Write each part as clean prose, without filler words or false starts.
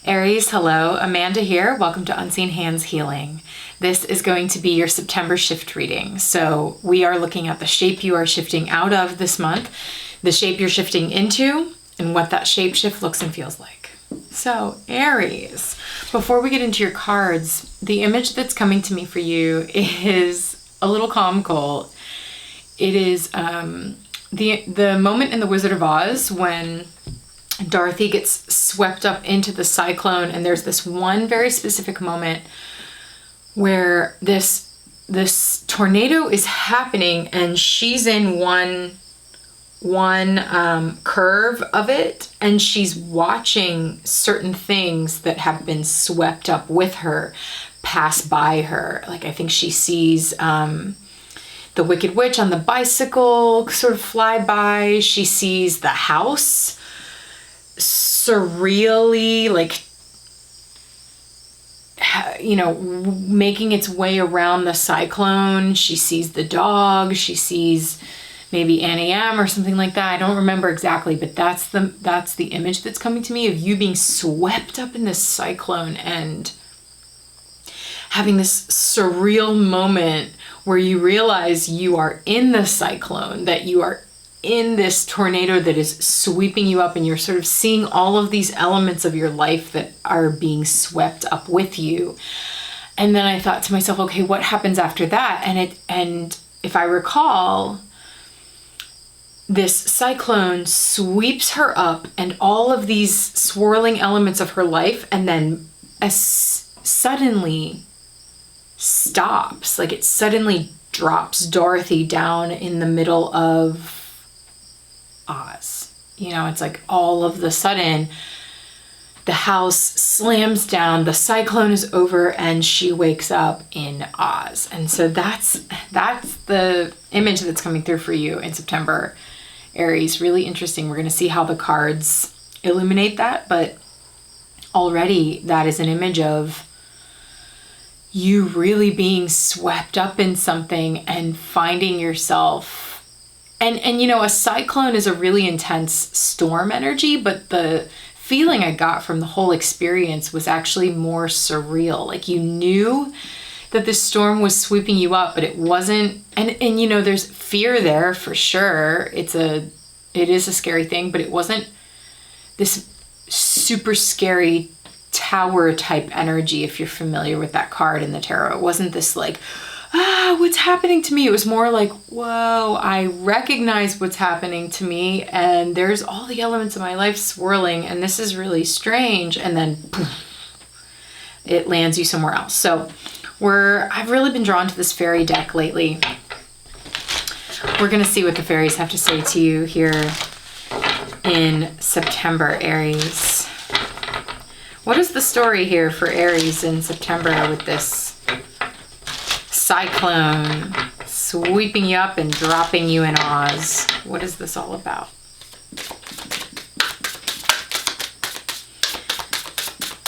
Aries, hello, Amanda here. Welcome to Unseen Hands Healing. This is going to be your September shift reading. So we are looking at the shape you are shifting out of this month, the shape you're shifting into, and what that shape shift looks and feels like. So Aries, before we get into your cards, the image that's coming to me for you is a little comical. It is the moment in The Wizard of Oz when Dorothy gets swept up into the cyclone, and there's this one very specific moment where this tornado is happening and she's in one curve of it, and she's watching certain things that have been swept up with her pass by her. Like I think she sees the Wicked Witch on the bicycle sort of fly by. She sees the house surreally, like, you know, making its way around the cyclone. She sees the dog. She sees maybe Annie M or something like that. I don't remember exactly, but that's the image that's coming to me of you being swept up in this cyclone and having this surreal moment where you realize you are in the cyclone, that you are in this tornado that is sweeping you up, and you're sort of seeing all of these elements of your life that are being swept up with you. And then I thought to myself, okay, what happens after that? And if I recall, this cyclone sweeps her up and all of these swirling elements of her life, and then suddenly stops. Like it suddenly drops Dorothy down in the middle of Oz. You know, it's like all of the sudden the house slams down, the cyclone is over, and she wakes up in Oz. And so that's the image that's coming through for you in September, Aries. Really interesting. We're going to see how the cards illuminate that, but already that is an image of you really being swept up in something and finding yourself. And you know, a cyclone is a really intense storm energy, but the feeling I got from the whole experience was actually more surreal. Like you knew that the storm was sweeping you up, but it wasn't, and you know, there's fear there for sure. It is a scary thing, but it wasn't this super scary tower type energy, if you're familiar with that card in the tarot. It wasn't this like, what's happening to me? It was more like, whoa, I recognize what's happening to me, and there's all the elements of my life swirling, and this is really strange, and then poof, it lands you somewhere else. So I've really been drawn to this fairy deck lately. We're gonna see what the fairies have to say to you here in September, Aries. What is the story here for Aries in September with this cyclone sweeping you up and dropping you in Oz? What is this all about?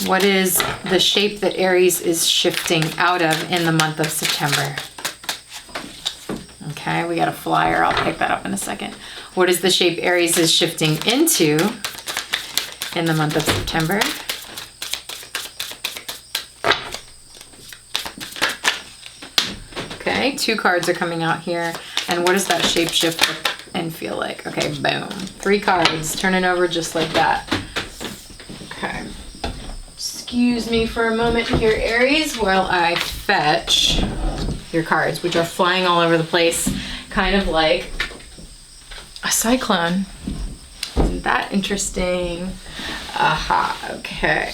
What is the shape that Aries is shifting out of in the month of September? Okay, we got a flyer. I'll pick that up in a second. What is the shape Aries is shifting into in the month of September? Okay, 2 cards are coming out here. And what does that shape shift look and feel like? Okay, boom. 3 cards. Turn it over just like that. Okay. Excuse me for a moment here, Aries, while I fetch your cards, which are flying all over the place, kind of like a cyclone. Isn't that interesting? Aha, okay.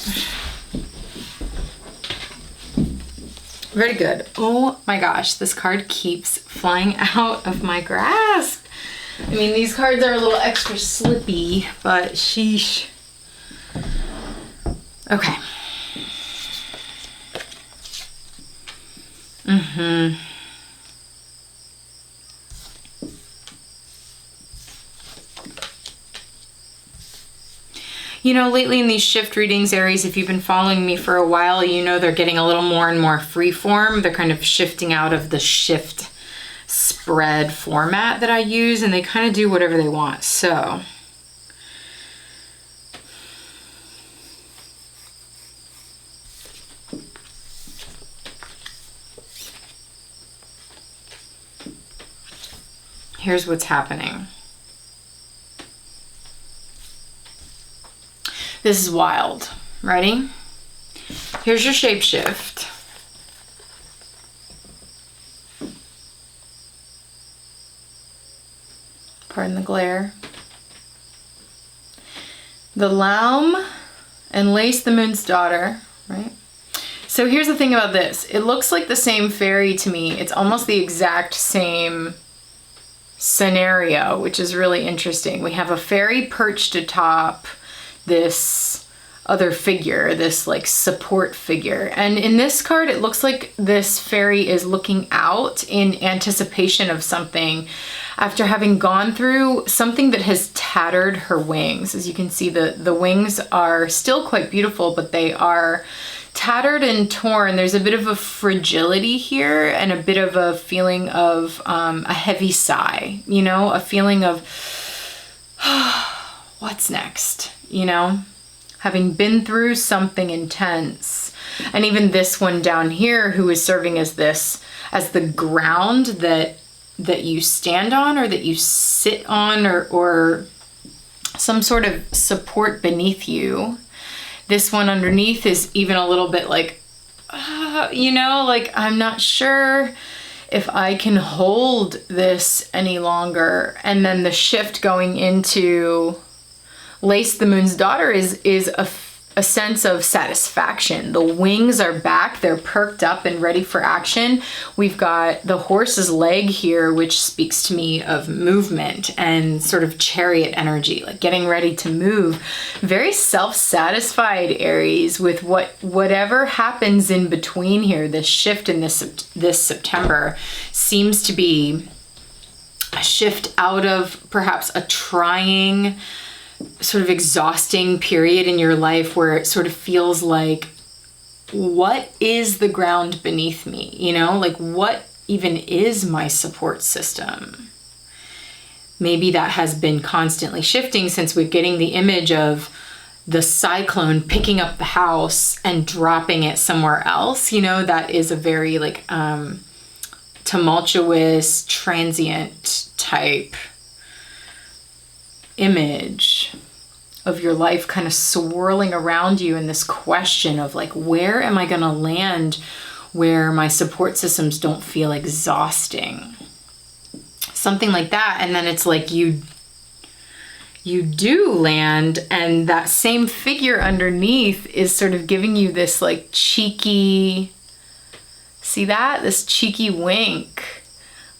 Very good. Oh my gosh, this card keeps flying out of my grasp. I mean, these cards are a little extra slippy, but sheesh. Okay. You know, lately in these shift readings, Aries, if you've been following me for a while, you know they're getting a little more and more free form. They're kind of shifting out of the shift spread format that I use, and they kind of do whatever they want. So here's what's happening. This is wild. Ready? Here's your shapeshift. Pardon the glare. The Laum and Lace, the Moon's daughter, right? So here's the thing about this. It looks like the same fairy to me. It's almost the exact same scenario, which is really interesting. We have a fairy perched atop this other figure, this like support figure. And in this card, it looks like this fairy is looking out in anticipation of something after having gone through something that has tattered her wings. As you can see, the wings are still quite beautiful, but they are tattered and torn. There's a bit of a fragility here and a bit of a feeling of a heavy sigh, you know, a feeling of what's next, you know, having been through something intense. And even this one down here, who is serving as the ground that you stand on, or that you sit on, or some sort of support beneath you. This one underneath is even a little bit like, you know, like, I'm not sure if I can hold this any longer. And then the shift going into Lace, the Moon's daughter, is a sense of satisfaction. The wings are back, they're perked up and ready for action. We've got the horse's leg here, which speaks to me of movement and sort of chariot energy, like getting ready to move. Very self-satisfied Aries with whatever happens in between here. This shift in this September seems to be a shift out of perhaps a trying, sort of exhausting period in your life where it sort of feels like, what is the ground beneath me? You know, like, what even is my support system? Maybe that has been constantly shifting since we're getting the image of the cyclone picking up the house and dropping it somewhere else. You know, that is a very like tumultuous, transient type image of your life kind of swirling around you in this question of like, where am I going to land where my support systems don't feel exhausting? Something like that. And then it's like you do land, and that same figure underneath is sort of giving you this like cheeky, see that? This cheeky wink.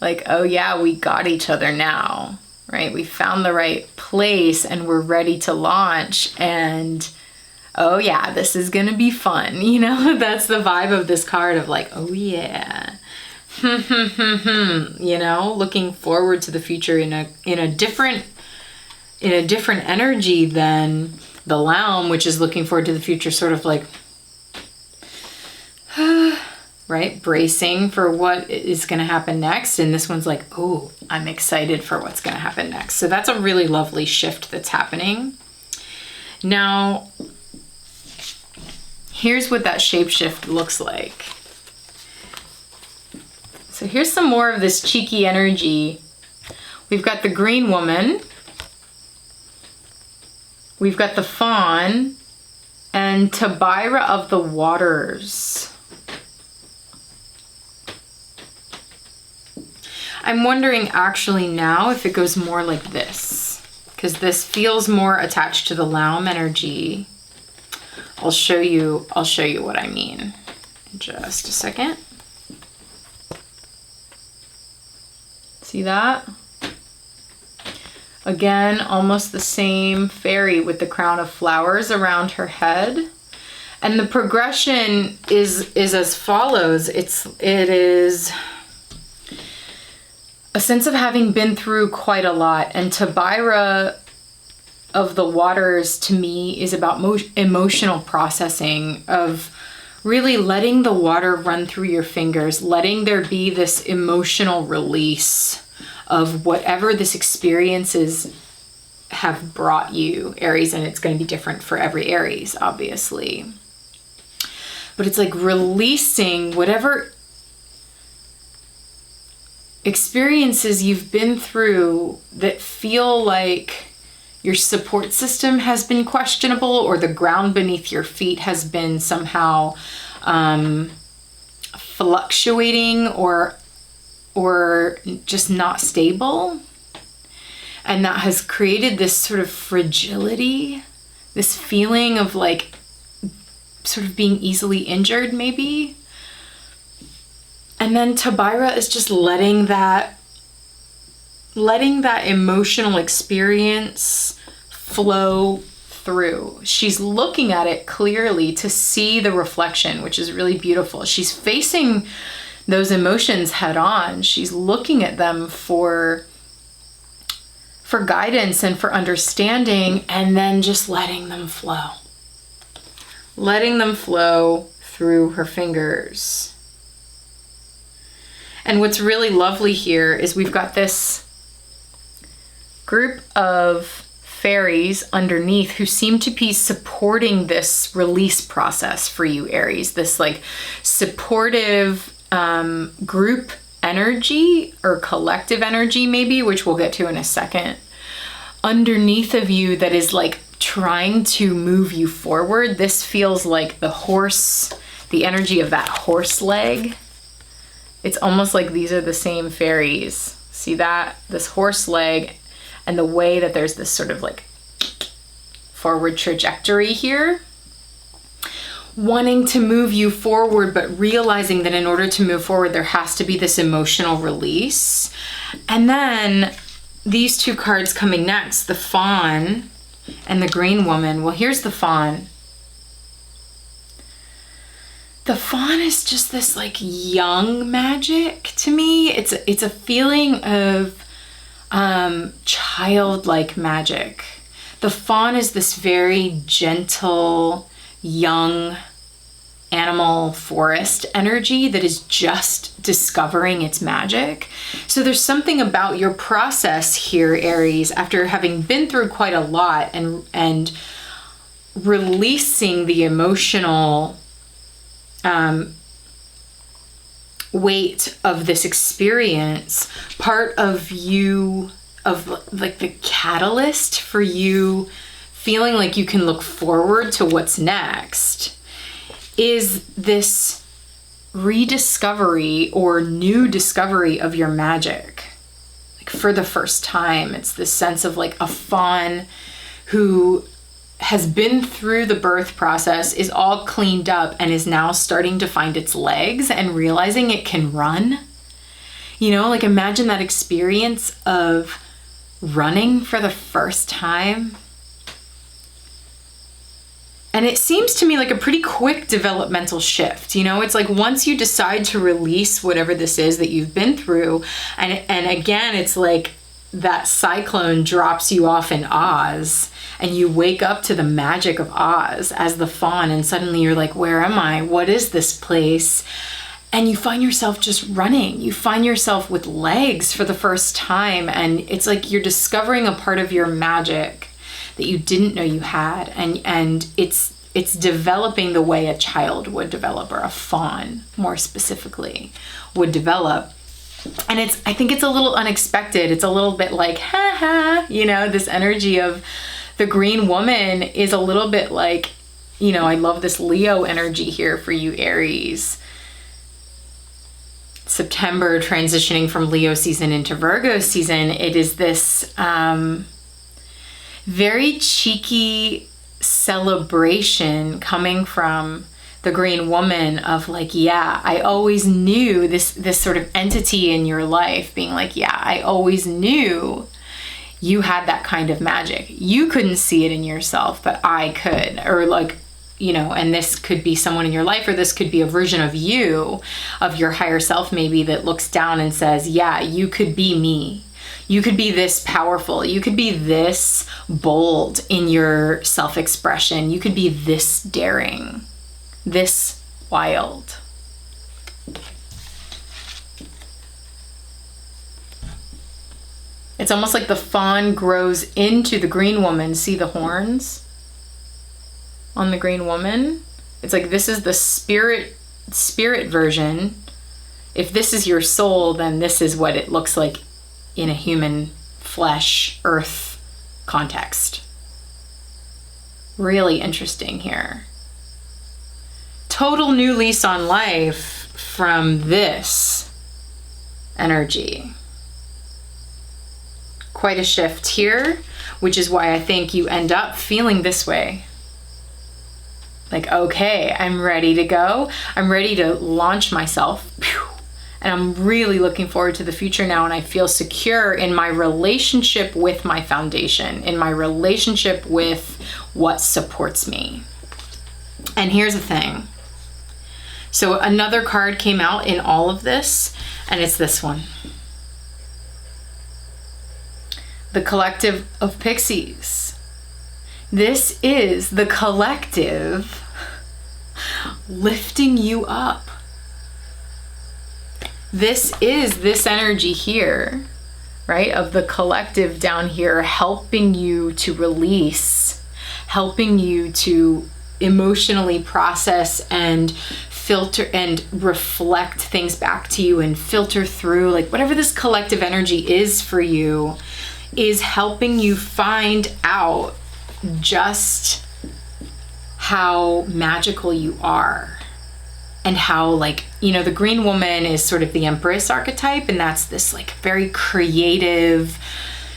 Like, oh yeah, we got each other now. Right? We found the right place and we're ready to launch, and oh yeah, this is gonna be fun. You know, that's the vibe of this card of like, oh yeah, you know, looking forward to the future in a different energy than the Laum, which is looking forward to the future sort of like, right? Bracing for what is going to happen next. And this one's like, oh, I'm excited for what's going to happen next. So that's a really lovely shift that's happening. Now, here's what that shapeshift looks like. So here's some more of this cheeky energy. We've got the green woman. We've got the fawn and Tabira of the waters. I'm wondering actually now if it goes more like this, because this feels more attached to the Laum energy. I'll show you what I mean in just a second. See that? Again, almost the same fairy with the crown of flowers around her head. And the progression is as follows. It is a sense of having been through quite a lot. And Tabira of the waters to me is about emotional processing, of really letting the water run through your fingers, letting there be this emotional release of whatever this experiences have brought you, Aries. And it's going to be different for every Aries, obviously. But it's like releasing whatever experiences you've been through that feel like your support system has been questionable, or the ground beneath your feet has been somehow fluctuating or just not stable. And that has created this sort of fragility, this feeling of like sort of being easily injured maybe. And then Tabira is just letting that emotional experience flow through. She's looking at it clearly to see the reflection, which is really beautiful. She's facing those emotions head on. She's looking at them for guidance and for understanding, and then just letting them flow. Letting them flow through her fingers. And what's really lovely here is we've got this group of fairies underneath who seem to be supporting this release process for you, Aries. This like supportive group energy or collective energy maybe, which we'll get to in a second, underneath of you that is like trying to move you forward. This feels like the horse, the energy of that horse leg. It's almost like these are the same fairies. See that? This horse leg, and the way that there's this sort of like forward trajectory here. Wanting to move you forward, but realizing that in order to move forward, there has to be this emotional release. And then these two cards coming next, the Fawn and the Green Woman. Well, here's the Fawn. The Fawn is just this like young magic to me. It's a feeling of childlike magic. The Fawn is this very gentle, young animal forest energy that is just discovering its magic. So there's something about your process here, Aries, after having been through quite a lot and releasing the emotional weight of this experience. Part of you, of like the catalyst for you feeling like you can look forward to what's next, is this rediscovery or new discovery of your magic. Like for the first time, it's this sense of like a fawn who has been through the birth process, is all cleaned up, and is now starting to find its legs and realizing it can run. You know, like imagine that experience of running for the first time. And it seems to me like a pretty quick developmental shift. You know, it's like once you decide to release whatever this is that you've been through, and again, it's like that cyclone drops you off in Oz, and you wake up to the magic of Oz as the fawn, and suddenly you're like, where am I? What is this place? And you find yourself just running. You find yourself with legs for the first time, and it's like you're discovering a part of your magic that you didn't know you had, and it's developing the way a child would develop, or a fawn more specifically would develop. And I think it's a little unexpected. It's a little bit like, ha ha, you know, this energy of the Green Woman is a little bit like, you know, I love this Leo energy here for you, Aries. September, transitioning from Leo season into Virgo season, it is this very cheeky celebration coming from the Green Woman of like, yeah, I always knew this sort of entity in your life being like, yeah, I always knew you had that kind of magic. You couldn't see it in yourself, but I could. Or like, you know, and this could be someone in your life, or this could be a version of you, of your higher self maybe, that looks down and says, yeah, you could be me. You could be this powerful. You could be this bold in your self-expression. You could be this daring, this wild. It's almost like the fawn grows into the Green Woman. See the horns on the Green Woman? It's like this is the spirit version. if this is your soul, then this is what it looks like in a human flesh, earth context. Really interesting here. Total new lease on life from this energy. Quite a shift here, which is why I think you end up feeling this way. Like, okay, I'm ready to go. I'm ready to launch myself. And I'm really looking forward to the future now, and I feel secure in my relationship with my foundation, in my relationship with what supports me. And here's the thing. So another card came out in all of this, and it's this one. The Collective of Pixies. This is the collective lifting you up. This is this energy here, right? Of the collective down here, helping you to release, helping you to emotionally process and filter and reflect things back to you and filter through, like whatever this collective energy is for you, is helping you find out just how magical you are. And how, like, you know, the green woman is sort of the Empress archetype, and that's this like very creative,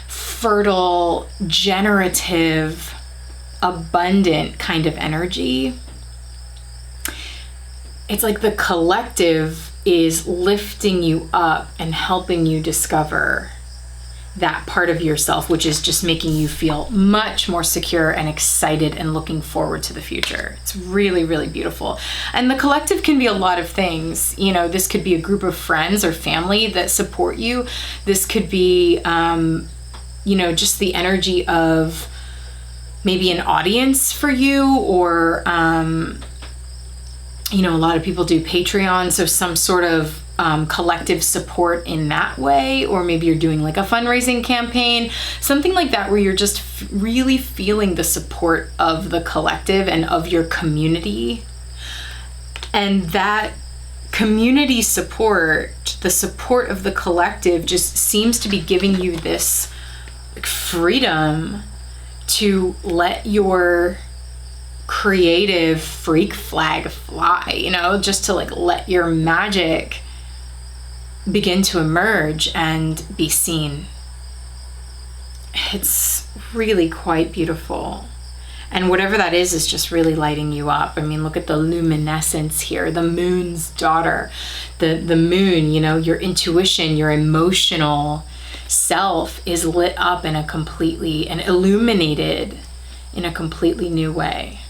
fertile, generative, abundant kind of energy. It's like the collective is lifting you up and helping you discover that part of yourself, which is just making you feel much more secure and excited and looking forward to the future. It's really, really beautiful. And the collective can be a lot of things. You know, this could be a group of friends or family that support you. This could be, you know, just the energy of maybe an audience for you, or, you know, a lot of people do Patreon, so some sort of collective support in that way, or maybe you're doing like a fundraising campaign, something like that, where you're just really feeling the support of the collective and of your community. And that community support, the support of the collective, just seems to be giving you this freedom to let your creative freak flag fly, you know, just to like let your magic begin to emerge and be seen. It's really quite beautiful. And whatever that is just really lighting you up. I mean, look at the luminescence here, the moon's daughter, the moon, you know, your intuition, your emotional self is lit up in a completely, and illuminated in a completely new way.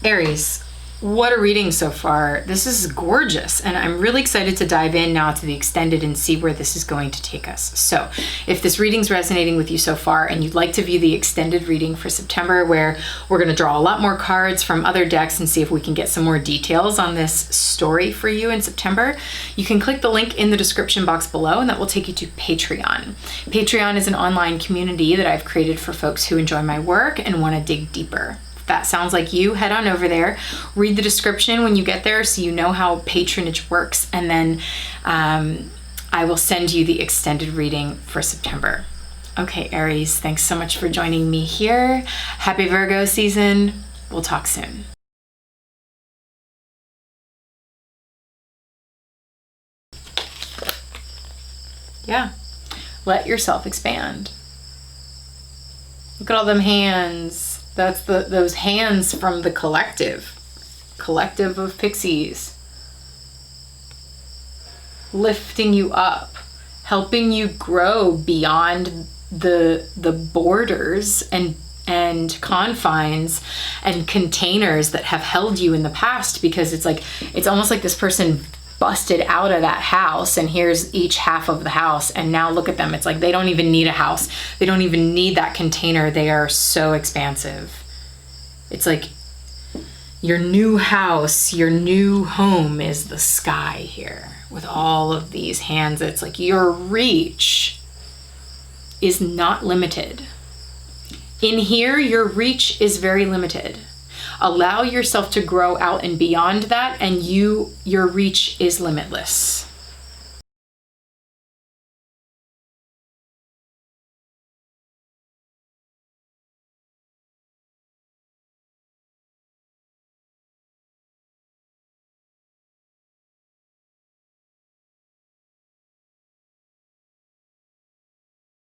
Aries, what a reading so far. This is gorgeous, and I'm really excited to dive in now to the extended and see where this is going to take us. So if this reading's resonating with you so far and you'd like to view the extended reading for September, where we're going to draw a lot more cards from other decks and see if we can get some more details on this story for you in September, you can click the link in the description box below, and that will take you to Patreon. Patreon is an online community that I've created for folks who enjoy my work and want to dig deeper. That sounds like you, head on over there, read the description when you get there so you know how patronage works, and then I will send you the extended reading for September. Okay, Aries, thanks so much for joining me here. Happy Virgo season. We'll talk soon. Yeah, let yourself expand. Look at all them hands. That's those hands from the collective of pixies, lifting you up, helping you grow beyond the borders and confines and containers that have held you in the past, because it's almost like this person busted out of that house, and here's each half of the house, and now look at them. It's like they don't even need a house. They don't even need that container. They are so expansive. It's like your new house, your new home is the sky here with all of these hands. It's like your reach is not limited. In here, your reach is very limited. Allow yourself to grow out and beyond that, and your reach is limitless.